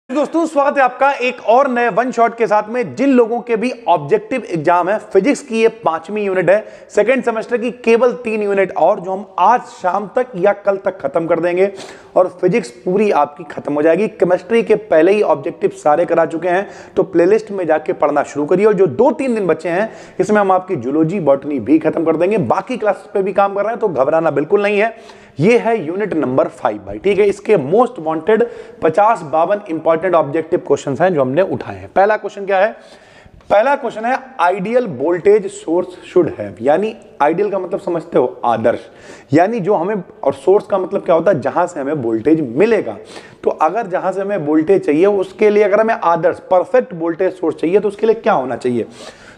दोस्तों स्वागत है आपका एक और नए वन शॉट के साथ में। जिन लोगों के भी ऑब्जेक्टिव एग्जाम है, फिजिक्स की ये 5वीं यूनिट है, सेकंड सेमेस्टर की केवल 3 यूनिट और जो हम आज शाम तक या कल तक खत्म कर देंगे और फिजिक्स पूरी आपकी खत्म हो जाएगी। केमिस्ट्री के पहले ही ऑब्जेक्टिव सारे करा चुके हैं, तो प्लेलिस्ट में जाके पढ़ना शुरू करिए। और जो 2-3 दिन बचे हैं इसमें हम आपकी जूलॉजी बॉटनी भी खत्म कर देंगे। बाकी क्लासेस पे भी काम कर रहे हैं, तो घबराना बिल्कुल नहीं है। ये है यूनिट नंबर 5 भाई, ठीक है। इसके most wanted 50-52 important objective questions हैं जो हमने उठाए हैं। पहला क्वेश्चन क्या है? पहला क्वेश्चन है ideal voltage source should have, यानी आइडियल का मतलब समझते हो आदर्श, यानी जो हमें, और सोर्स का मतलब क्या होता है जहां से हमें वोल्टेज मिलेगा। तो अगर जहां से हमें वोल्टेज चाहिए उसके लिए अगर हमें आदर्श परफेक्ट वोल्टेज सोर्स चाहिए तो उसके लिए क्या होना चाहिए?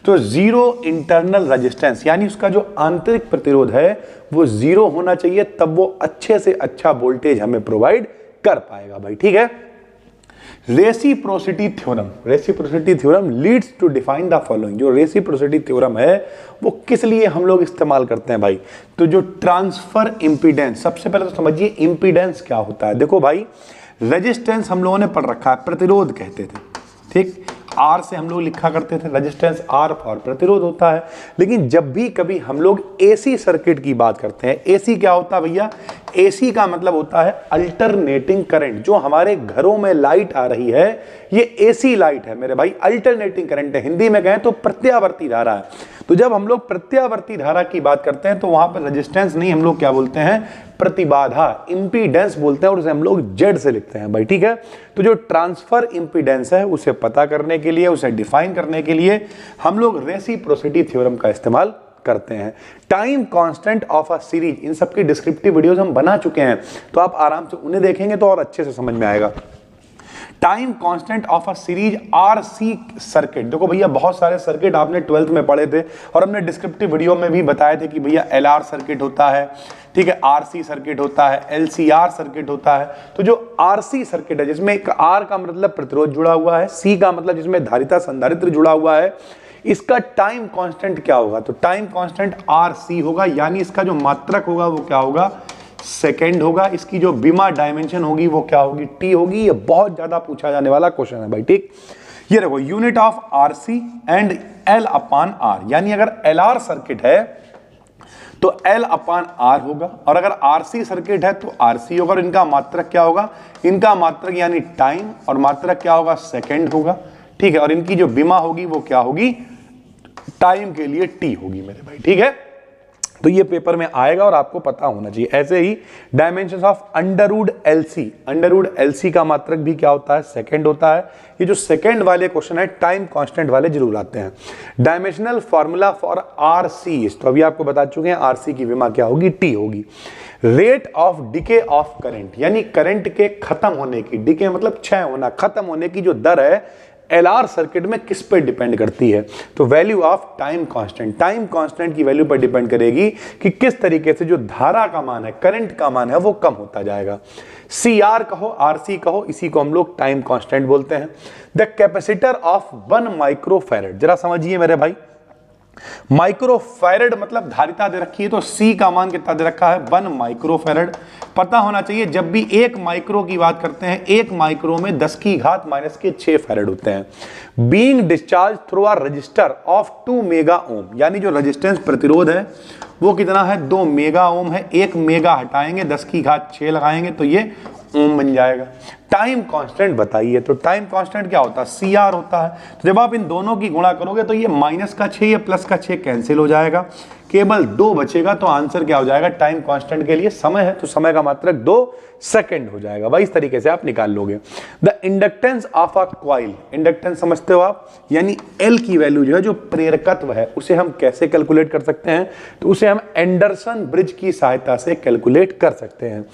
तो जीरो इंटरनल रेजिस्टेंस, यानी उसका जो आंतरिक प्रतिरोध है वो जीरो होना चाहिए, तब वो अच्छे से अच्छा वोल्टेज हमें प्रोवाइड कर पाएगा भाई, ठीक है। Reciprocity theorem leads to define the following. जो रेसिप्रोसिटी थ्योरम है वो किस लिए हम लोग इस्तेमाल करते हैं भाई? तो जो ट्रांसफर इंपीडेंस, सबसे पहले तो समझिए इंपीडेंस क्या होता है। देखो भाई, रेजिस्टेंस हम लोगों ने पढ़ रखा है, प्रतिरोध कहते थे, ठीक। आर से हम लोग लिखा करते थे, रेजिस्टेंस आर फॉर प्रतिरोध होता है। लेकिन जब भी कभी हम लोग एसी सर्किट की बात करते हैं, एसी क्या होता है भैया? एसी का मतलब होता है अल्टरनेटिंग करंट। जो हमारे घरों में लाइट आ रही है ये एसी लाइट है मेरे भाई, अल्टरनेटिंग करंट है। हिंदी में कहें तो प्रत्यावर्ती धारा है। तो जब हम लोग प्रत्यावर्ती धारा की बात करते हैं तो वहां पर रेजिस्टेंस नहीं, हम लोग क्या बोलते हैं? प्रतिबाधा, इंपीडेंस बोलते हैं, और उसे हम लोग जेड से लिखते हैं भाई, ठीक है। तो जो ट्रांसफर इंपीडेंस है उसे पता करने के लिए, उसे डिफाइन करने के लिए हम लोग रेसिप्रोसिटी थ्योरम का इस्तेमाल करते हैं। Time constant of a series, इन सब की डिस्क्रिप्टिव वीडियोस हम बना चुके हैं, तो आप आराम से उन्हें देखेंगे तो और अच्छे से समझ में आएगा। Time constant of a series RC circuit. देखो भैया, बहुत सारे सर्किट आपने 12th में पढ़े थे और हमने डिस्क्रिप्टिव वीडियो में भी बताए थे कि भैया एलआर सर्किट होता है, ठीक है, आरसी सर्किट होता है, एलसीआर सर्किट होता है। तो जो आरसी सर्किट है जिसमें एक आर का मतलब प्रतिरोध जुड़ा हुआ है, सी का मतलब जिसमें धारिता संधारित्र जुड़ा हुआ है, इसका टाइम कांस्टेंट क्या होगा? तो टाइम कांस्टेंट आरसी होगा, यानी इसका जो मात्रक होगा वो क्या होगा? सेकेंड होगा। इसकी जो बीमा डायमेंशन होगी वो क्या होगी? टी होगी। ये बहुत ज्यादा पूछा जाने वाला क्वेश्चन है भाई, ठीक। ये देखो, unit of RC and L upon R, यानी अगर एल आर सर्किट है तो एल अपान आर होगा, और अगर आरसी सर्किट है तो आरसी होगा। और इनका मात्रक क्या होगा? इनका मात्रक यानी टाइम, और मात्रक क्या होगा? सेकेंड होगा, ठीक है। और इनकी जो बीमा होगी वो क्या होगी? टाइम के लिए टी होगी मेरे भाई, ठीक है। तो ये पेपर में आएगा और आपको पता होना चाहिए। ऐसे ही dimensions of under root LC, under root LC का मात्रक भी क्या होता है? सेकंड होता है। ये जो सेकंड वाले क्वेश्चन है टाइम कांस्टेंट वाले जरूर आते हैं। डायमेंशनल फार्मूला फॉर आरसी, तो अभी आपको बता चुके हैं आरसी की विमा क्या होगी? टी होगी। Rate of decay of current, यानी करंट के खत्म होने की, डिके मतलब क्षय होना, खत्म होने की जो दर है एलआर सर्किट में किस पे डिपेंड करती है? तो value of time constant, time constant की वैल्यू पर डिपेंड करेगी कि किस तरीके से जो धारा का मान है, करंट का मान है, वो कम होता जाएगा। सीआर कहो, आरसी कहो, इसी को हम लोग टाइम कांस्टेंट बोलते हैं। द कैपेसिटर ऑफ 1 माइक्रोफैरड, जरा समझिए मेरे भाई, माइक्रोफैरड मतलब धारिता दे रखी है, तो सी का मान कितना दे रखा है? 1 माइक्रोफैरड। पता होना चाहिए जब भी 1 माइक्रो की बात करते हैं, 1 माइक्रो में 10 की घात -6 फैरड होते हैं। Being discharge through a resistor of 2 mega ohm, यानी जो रेजिस्टेंस प्रतिरोध है वो कितना है? 2 मेगा ओम है। 1 मेगा हटाएंगे, 10 की घात 6 लगाएंगे तो ये ओम बन जाएगा। टाइम कांस्टेंट बताइए, तो टाइम कांस्टेंट क्या होता है? सीआर होता है। तो जब आप इन दोनों की गुणा करोगे तो ये -6 या +6 कैंसिल हो जाएगा, केवल 2 बचेगा। तो आंसर क्या हो जाएगा? टाइम कांस्टेंट के लिए समय है तो समय का मात्रक 2 सेकंड हो जाएगा भाई। इस तरीके से आप निकाल लोगे। The inductance of a coil, inductance समझते हो आप, यानी एल की वैल्यू जो है, जो प्रेरकत्व है, उसे हम कैसे कैलकुलेट कर सकते हैं? तो उसे हम एंडरसन ब्रिज की सहायता से कैलकुलेट कर सकते हैं।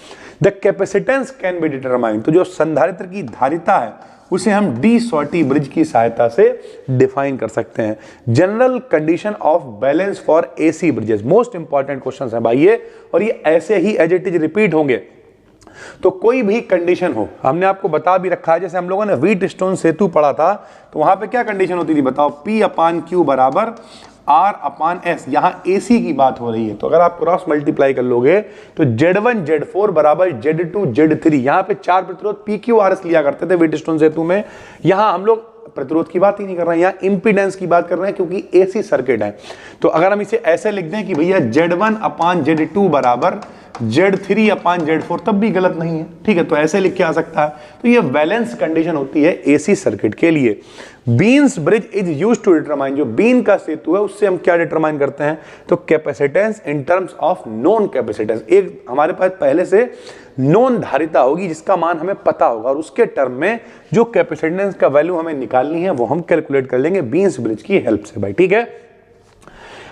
The capacitance can be determined, तो जो संधारित्र की धारिता है उसे हम डी शॉर्टी ब्रिज की सहायता से डिफाइन कर सकते हैं। General condition of balance for AC bridges, most important question है भाई ये, और ये ऐसे ही एज इट इज रिपीट होंगे। तो कोई भी कंडीशन हो, हमने आपको बता भी रखा है, जैसे हम लोगों ने व्हीट स्टोन सेतु पढ़ा था तो वहां पे क्या कंडीशन होती थी बताओ? P/Q बराबर R अपान S, यहाँ AC की बात हो रही है, तो अगर आप क्रॉस मल्टीप्लाई कर लोगे तो Z1 Z4 बराबर Z2 Z3, यहाँ पे 4 प्रतिरोध PQRS लिया करते थे व्हीटस्टोन सेतु में, यहाँ हम लोग प्रतिरोध की बात ही नहीं कर रहे हैं, यहाँ इंपीडेंस की बात कर रहे हैं क्योंकि AC सर्किट है। तो अगर हम इसे ऐसे लिख दें कि भैया Z1 अपान Z2 बराबर Z3 अपान Z4, तब भी गलत नहीं है, ठीक है, तो ऐसे लिख के आ सकता है। तो ये बैलेंस कंडीशन होती है AC सर्किट के लिए। Wien's bridge is used to determine, जो बीन का सेतु है उससे हम क्या डिटरमाइन करते हैं, तो capacitance in terms of known capacitance. एक हमारे पास पहले से नोन धारिता होगी जिसका मान हमें पता होगा, और उसके टर्म में जो कैपेसिटेंस का वैल्यू हमें निकालनी है वो हम कैलकुलेट कर लेंगे बीन्स ब्रिज की हेल्प से भाई, ठीक है।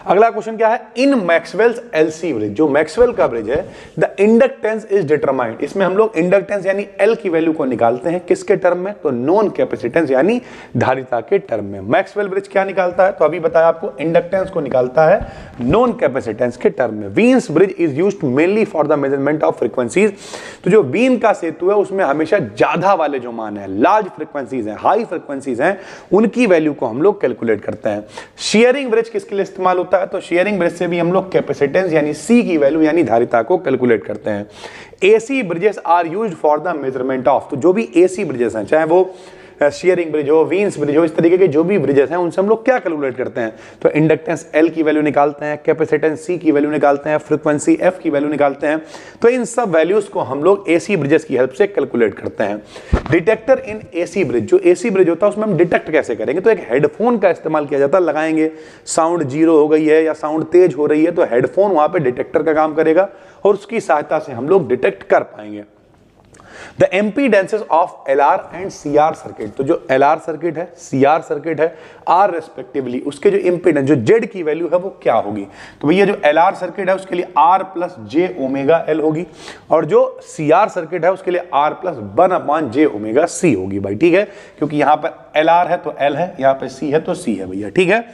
अगला क्वेश्चन क्या है, इन मैक्सवेल्स एलसी ब्रिज, जो मैक्सवेल का ब्रिज है, द इंडक्टेंस इज डिटरमाइंड, इसमें हम लोग इंडक्टेंस यानी एल की वैल्यू को निकालते हैं किसके टर्म में, तो नॉन कैपेसिटेंस यानी धारिता के टर्म में। मैक्सवेल ब्रिज क्या निकालता है, तो अभी बताया आपको, इंडक्टेंस को निकालता है नॉन कैपेसिटेंस के टर्म में। Wien's bridge is used mainly for the measurement of frequencies, तो जो वीन का सेतु है उसमें हमेशा ज्यादा वाले जो मान है, लार्ज फ्रीक्वेंसीज हैं, हाई फ्रीक्वेंसीज हैं, उनकी वैल्यू को हम लोग कैलकुलेट करते हैं। शेयरिंग ब्रिज किसके लिए इस्तेमाल होता है, तो शेयरिंग ब्रिज से भी हम लोग कैपेसिटेंस यानी सी की वैल्यू यानी धारिता को कैलकुलेट करते हैं। AC bridges are used for the measurement of, तो जो भी एसी ब्रिजेस हैं, चाहे वो शेयरिंग ब्रिज हो, वीन्स ब्रिज हो, इस तरीके के जो भी ब्रिजेस हैं उनसे हम लोग क्या कैलकुलेट करते हैं, तो इंडक्टेंस एल की वैल्यू निकालते हैं, कैपेसिटेंस सी की वैल्यू निकालते हैं, फ्रीक्वेंसी एफ की वैल्यू निकालते हैं। तो इन सब वैल्यूज को हम लोग एसी ब्रिजेस की हेल्प से कैलकुलेट करते हैं। डिटेक्टर इन एसी ब्रिज, जो एसी ब्रिज होता है उसमें हम डिटेक्ट कैसे करेंगे, तो एक हेडफोन का इस्तेमाल किया जाता है, लगाएंगे, साउंड जीरो हो गई है या साउंड तेज हो रही है तो हेडफोन वहां पे डिटेक्टर का काम करेगा और उसकी सहायता से हम लोग डिटेक्ट कर पाएंगे। The impedances of LR and CR circuit, तो जो एलआर सर्किट है, सीआर सर्किट है, आर रेस्पेक्टिवली, उसके जो इंपीडेंस, जो जेड की वैल्यू है वो क्या होगी, तो भैया जो एलआर सर्किट है उसके लिए R plus j omega L होगी, और जो सीआर सर्किट है उसके लिए R plus 1 upon j omega C होगी भाई, ठीक है, क्योंकि यहां पर एलआर है तो एल है, यहां पर सी है तो सी है भैया, ठीक है।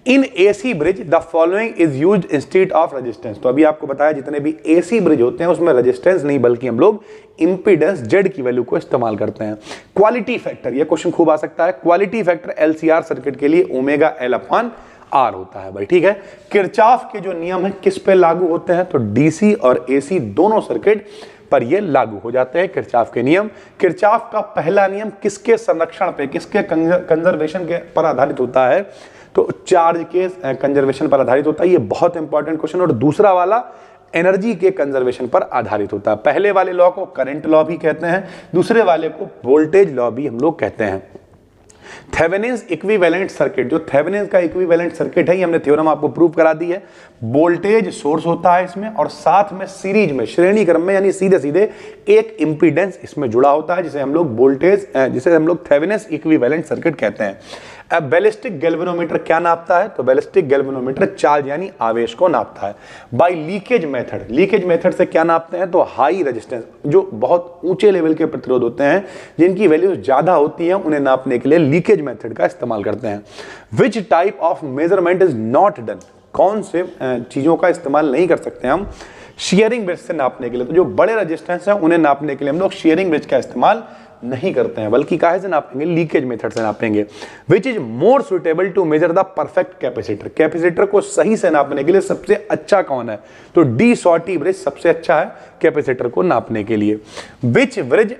In AC bridge the following is used instead of resistance, तो अभी आपको बताया जितने भी एसी ब्रिज होते हैं उसमें रेजिस्टेंस नहीं बल्कि हम लोग इंपीडेंस जेड की वैल्यू को इस्तेमाल करते हैं। क्वालिटी फैक्टर, ये क्वेश्चन खूब आ सकता है, क्वालिटी फैक्टर एलसीआर सर्किट के लिए ओमेगा एल अपान आर होता है भाई, ठीक है। किरचॉफ के जो नियम है किस पे लागू होते हैं, तो डीसी और एसी दोनों सर्किट पर ये लागू हो जाते हैं किरचॉफ के नियम। किरचॉफ का पहला नियम किसके संरक्षण पे, किसके कंजर्वेशन के पर आधारित होता है, तो चार्ज के कंजर्वेशन पर आधारित होता है, ये बहुत इंपॉर्टेंट क्वेश्चन। और दूसरा वाला एनर्जी के कंजर्वेशन पर आधारित होता है। पहले वाले लॉ को करंट लॉ भी कहते हैं, दूसरे वाले को वोल्टेज लॉ भी हम लोग कहते हैं। थेवेनिन्स इक्विवेलेंट सर्किट, जो थेवेनिन्स का इक्विवेलेंट सर्किट है ये हमने थ्योरम आपको प्रूव करा दी है। वोल्टेज सोर्स होता है इसमें और साथ में सीरीज में, श्रेणी क्रम में यानी सीधे सीधे एक इंपीडेंस इसमें जुड़ा होता है, जिसे हम लोग वोल्टेज, जिसे हम लोग थेवेनिन्स इक्विवेलेंट सर्किट कहते हैं। अब बैलिस्टिक गैल्वेनोमीटर क्या नापता है, तो बैलिस्टिक गैल्वेनोमीटर चार्ज यानी आवेश को नापता है। By leakage method, leakage method से क्या नापते हैं, तो हाई रेजिस्टेंस, जो बहुत ऊंचे लेवल के प्रतिरोध होते हैं जिनकी वैल्यू ज्यादा होती है उन्हें नापने के लिए लीकेज मेथड का इस्तेमाल करते हैं। Which type of measurement is not done, कौन से चीजों का इस्तेमाल नहीं कर सकते हम शेयरिंग ब्रिज से नापने के लिए, तो जो बड़े रेजिस्टेंस हैं उन्हें नापने के लिए हम लोग शेयरिंग ब्रिज का इस्तेमाल नहीं करते हैं, बल्कि काहे से नापेंगे, लीकेज मेथड से नापेंगे। Which is more suitable to measure the perfect capacitor, capacitor को सही से नापने के लिए सबसे अच्छा कौन है, तो डी शॉर्टी ब्रिज सबसे अच्छा है कैपेसिटर को नापने के लिए। Which bridge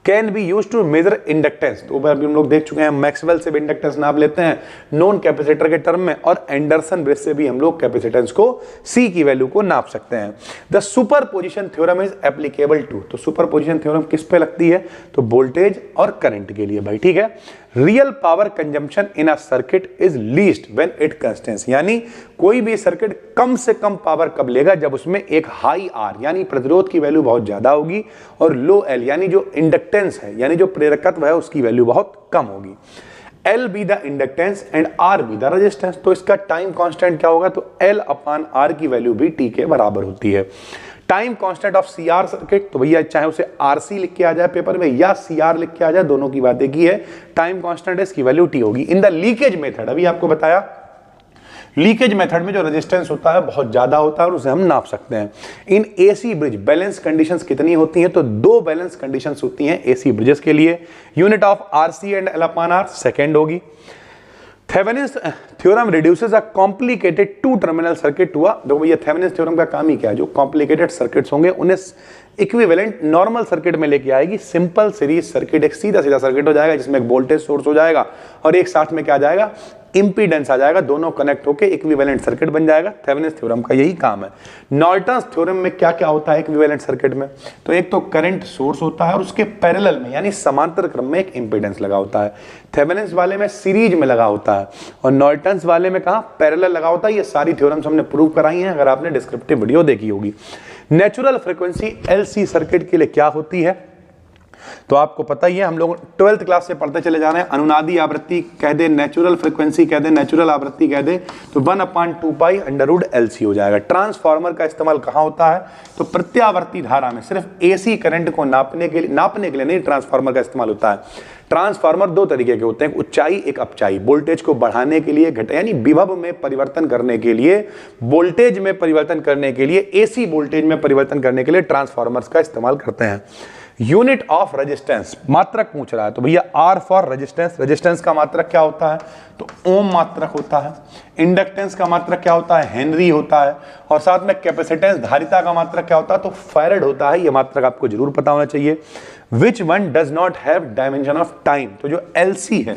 can be use to measure inductance, तो अभी हम लोग देख चुके हैं, मैक्सवेल से भी इंडक्टेंस नाप लेते हैं नॉन कैपेसिटर के टर्म में, और एंडरसन ब्रिज से भी हम लोग कैपेसिटेंस को सी की वैल्यू को नाप सकते हैं। The superposition theorem is applicable to, तो सुपरपोजिशन थ्योरम किस पे लगती है, तो वोल्टेज और करंट के लिए भाई, ठीक है। Real power consumption in a circuit is least when it constants, यानी कोई भी सर्किट कम से कम पावर कब लेगा, जब उसमें एक हाई आर यानी प्रतिरोध की वैल्यू बहुत ज्यादा होगी और लो एल यानी जो इंडक्टेंस है यानी जो प्रेरकत्व है उसकी वैल्यू बहुत कम होगी। L be the inductance and R be the resistance, तो इसका टाइम कांस्टेंट क्या होगा, तो एल अपान आर की वैल्यू भी टी के बराबर होती है। Time constant of CR circuit, तो भैया चाहे उसे आरसी लिख के आ जाए पेपर में या सीआर लिख के आ जाए, दोनों की बात एक ही है, टाइम कांस्टेंट है, इसकी वैल्यू टी होगी। इन द लीकेज मेथड, अभी आपको बताया लीकेज मेथड में जो रेजिस्टेंस होता है बहुत ज्यादा होता है और उसे हम नाप सकते हैं। In AC bridge balance conditions कितनी होती हैं, तो 2 बैलेंस कंडीशंस होती हैं एसी ब्रिजेस के लिए। Unit of RC and L upon R second होगी। Thevenin's theorem reduces a complicated two terminal circuit हुआ। देखो भैया थेवेनिन्स थ्योरम का काम ही क्या है, जो कॉम्प्लिकेटेड सर्किट्स होंगे उन्हें इक्विवेलेंट नॉर्मल सर्किट में लेके आएगी। सिंपल सीरीज सर्किट एक सीधा सीधा सर्किट हो जाएगा जिसमें एक वोल्टेज सोर्स हो जाएगा और एक साथ में क्या आ जाएगा, इंपीडेंस आ जाएगा, दोनों कनेक्ट होकर इक्विवेलेंट सर्किट बन जाएगा। थेवेनिन्स थ्योरम का यही काम है। नॉर्टन्स थ्योरम में क्या क्या होता है इक्विवेलेंट सर्किट में, तो एक तो करंट सोर्स होता है और उसके पैरेलल में यानी समांतर क्रम में एक इंपीडेंस लगा होता है। थेवेनिन्स वाले में सीरीज में लगा होता है और नॉर्टन्स वाले में कहां, पैरेलल लगा होता है। ये सारी थ्योरम्स हमने प्रूव कराई हैं अगर आपने डिस्क्रिप्टिव वीडियो देखी होगी। नेचुरल फ्रीक्वेंसी एलसी सर्किट के लिए क्या होती है, तो आपको पता ही है, हम लोग 12th क्लास से पढ़ते चले जा रहे हैं। अनुनादी आवृत्ति कह दे, नेचुरल फ्रीक्वेंसी कह दे, नेचुरल आवृत्ति कह दे, तो 1/2 पाई अंडर LC हो जाएगा। ट्रांसफार्मर का इस्तेमाल कहां होता है, तो प्रत्यावर्ती धारा में, सिर्फ एसी करंट को नापने के लिए नहीं ट्रांसफार्मर का इस्तेमाल होता है। ट्रांसफार्मर दो तरीके के होते हैं, ऊंचाई एक अपचाई, वोल्टेज को बढ़ाने के लिए घटा यानी विभव में परिवर्तन करने के लिए, वोल्टेज में परिवर्तन करने के लिए, एसी वोल्टेज में परिवर्तन करने के लिए ट्रांसफार्मर्स का इस्तेमाल करते हैं। यूनिट ऑफ रेजिस्टेंस, मात्रक पूछ रहा है, तो भैया आर फॉर रेजिस्टेंस। रेजिस्टेंस का मात्रक क्या होता है, तो ओम मात्रक होता है। इंडक्टेंस का मात्रक क्या होता है, हेनरी होता है। और साथ में कैपेसिटेंस धारिता का मात्रक क्या होता है, तो फैराड होता है। ये मात्रक आपको जरूर पता होना चाहिए। Which one does not have dimension of time, तो जो एलसी है,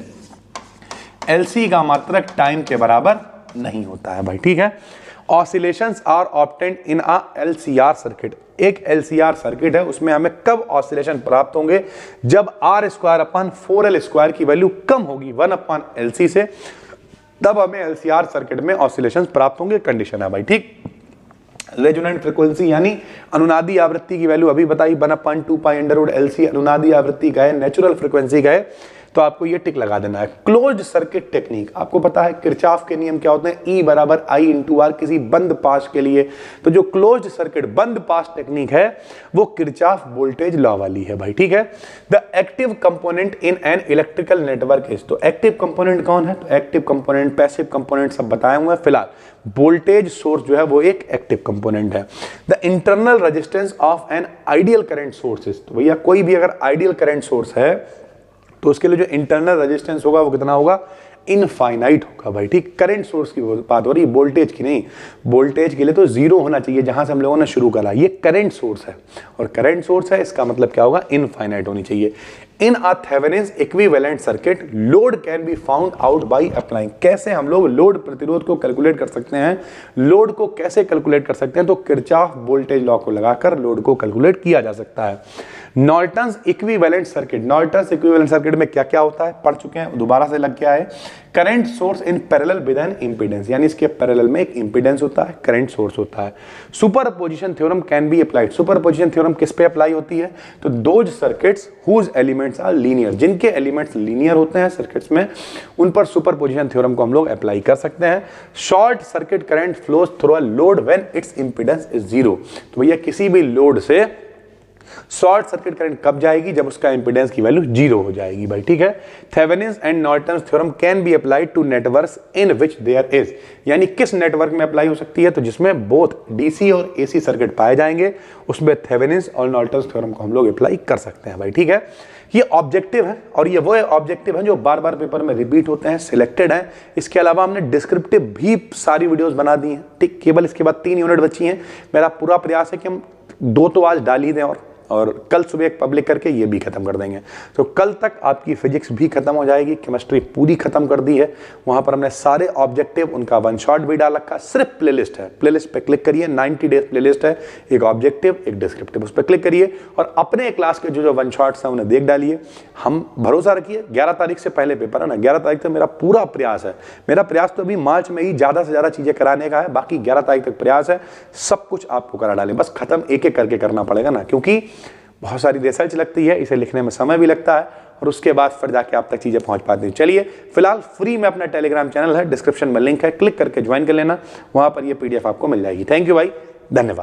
एलसी का मात्रक टाइम के बराबर नहीं होता है भाई, ठीक है। Oscillations are obtained in a LCR circuit, एक LCR सर्किट है उसमें हमें कब ऑसिलेशन प्राप्त होंगे, जब R²/4L² की वैल्यू कम होगी 1/LC से, तब हमें LCR सर्किट में ऑसिलेशंस प्राप्त होंगे, कंडीशन है भाई, ठीक। रेजोनेंट फ्रीक्वेंसी यानी अनुनादी आवृत्ति की वैल्यू अभी बताई 1/2 पाई अंडर LC अनुनादी आवृत्ति का है, नेचुरल फ्रीक्वेंसी का है, तो आपको ये टिक लगा देना है। क्लोज्ड सर्किट टेक्निक, आपको पता है किरचॉफ के नियम क्या होते हैं, E = I × R किसी बंद पास के लिए। तो जो क्लोज्ड सर्किट बंद पास टेक्निक है वो किरचॉफ वोल्टेज लॉ वाली है भाई, ठीक है। The active component in an electrical network is, तो एक्टिव कंपोनेंट कौन है, तो एक्टिव कंपोनेंट, पैसिव कंपोनेंट सब बताए हुए हैं। फिलहाल वोल्टेज सोर्स जो है वो एक एक्टिव कंपोनेंट है। The internal resistance of an ideal current sources, तो भैया कोई भी अगर आइडियल करंट सोर्स है तो उसके लिए जो इंटरनल रेजिस्टेंस होगा वो कितना होगा, इनफाइनाइट होगा भाई, ठीक। करंट सोर्स की बात हो रही है, वोल्टेज की नहीं। वोल्टेज के लिए तो 0 होना चाहिए जहां से हम लोगों ने शुरू करा। ये करंट सोर्स है और करंट सोर्स है, इसका मतलब क्या होगा, इनफाइनाइट होनी चाहिए। In a Thevenin's equivalent circuit load can be found out by applying, कैसे हम लोग लोड प्रतिरोध को कैलकुलेट कर सकते हैं, लोड को कैसे कैलकुलेट कर सकते हैं, तो किरचॉफ वोल्टेज लॉ को लगाकर लोड को कैलकुलेट किया जा सकता है। Norton's equivalent circuit, Norton's equivalent circuit में क्या क्या होता है पढ़ चुके हैं, दोबारा से लग गया है। Current source in parallel with an impedance, यानी इसके पैरेलल में एक इंपीडेंस होता है, करंट सोर्स होता है। Superposition theorem can be applied, superposition theorem किस पे अप्लाई होती है, तो those circuits whose elements are linear, जिनके एलिमेंट्स लीनियर होते हैं सर्किट्स में, उन पर सुपरपोजिशन थ्योरम को हम लोग अप्लाई कर सकते हैं। Short circuit current flows through a load when it's impedance is 0, तो भैया किसी भी लोड से शॉर्ट सर्किट करंट कब जाएगी, जब उसका इंपीडेंस की वैल्यू 0 हो जाएगी भाई, ठीक है। Thevenin's and Norton's theorem can be applied to networks in which there is, यानी किस नेटवर्क में अप्लाई हो सकती है, तो जिसमें बोथ डीसी और एसी सर्किट पाए जाएंगे उसमें थेवेनिन्स और नॉर्टन्स थ्योरम को हम लोग अप्लाई कर सकते हैं भाई, ठीक है। ये ऑब्जेक्टिव है और ये वो ऑब्जेक्टिव है जो बार बार पेपर में रिपीट होते हैं, सिलेक्टेड हैं। इसके अलावा हमने डिस्क्रिप्टिव भी सारी वीडियोस बना दी हैं, ठीक। केवल इसके बाद 3 यूनिट बची हैं। मेरा पूरा प्रयास है कि हम 2 तो आज डाल ही दें और कल सुबह एक पब्लिक करके ये भी खत्म कर देंगे, तो कल तक आपकी फिजिक्स भी खत्म हो जाएगी, केमिस्ट्री पूरी खत्म कर दी है। वहां पर हमने सारे ऑब्जेक्टिव, उनका 1 शॉट भी डाल रखा, सिर्फ प्लेलिस्ट है, प्लेलिस्ट पे क्लिक करिए, 90 डेज प्लेलिस्ट है, एक ऑब्जेक्टिव एक डिस्क्रिप्टिव, उस पर क्लिक करिए और अपने क्लास के जो 1 शॉट्स हैं उन्हें देख डालिए। हम भरोसा रखिए 11 तारीख से पहले पेपर है ना, 11 तारीख तक मेरा पूरा प्रयास है, मेरा प्रयास तो अभी मार्च में ही ज्यादा से ज्यादा चीजें कराने का है, बाकी 11 तारीख तक प्रयास है, सब कुछ आपको करा डालें, बस खत्म एक एक करके करना पड़ेगा ना, क्योंकि बहुत सारी रिसर्च लगती है, इसे लिखने में समय भी लगता है और उसके बाद फिर जाके आप तक चीजें पहुंच पाती हैं। चलिए फिलहाल फ्री में अपना टेलीग्राम चैनल है, डिस्क्रिप्शन में लिंक है, क्लिक करके ज्वाइन कर लेना, वहां पर ये PDF आपको मिल जाएगी। थैंक यू भाई, धन्यवाद।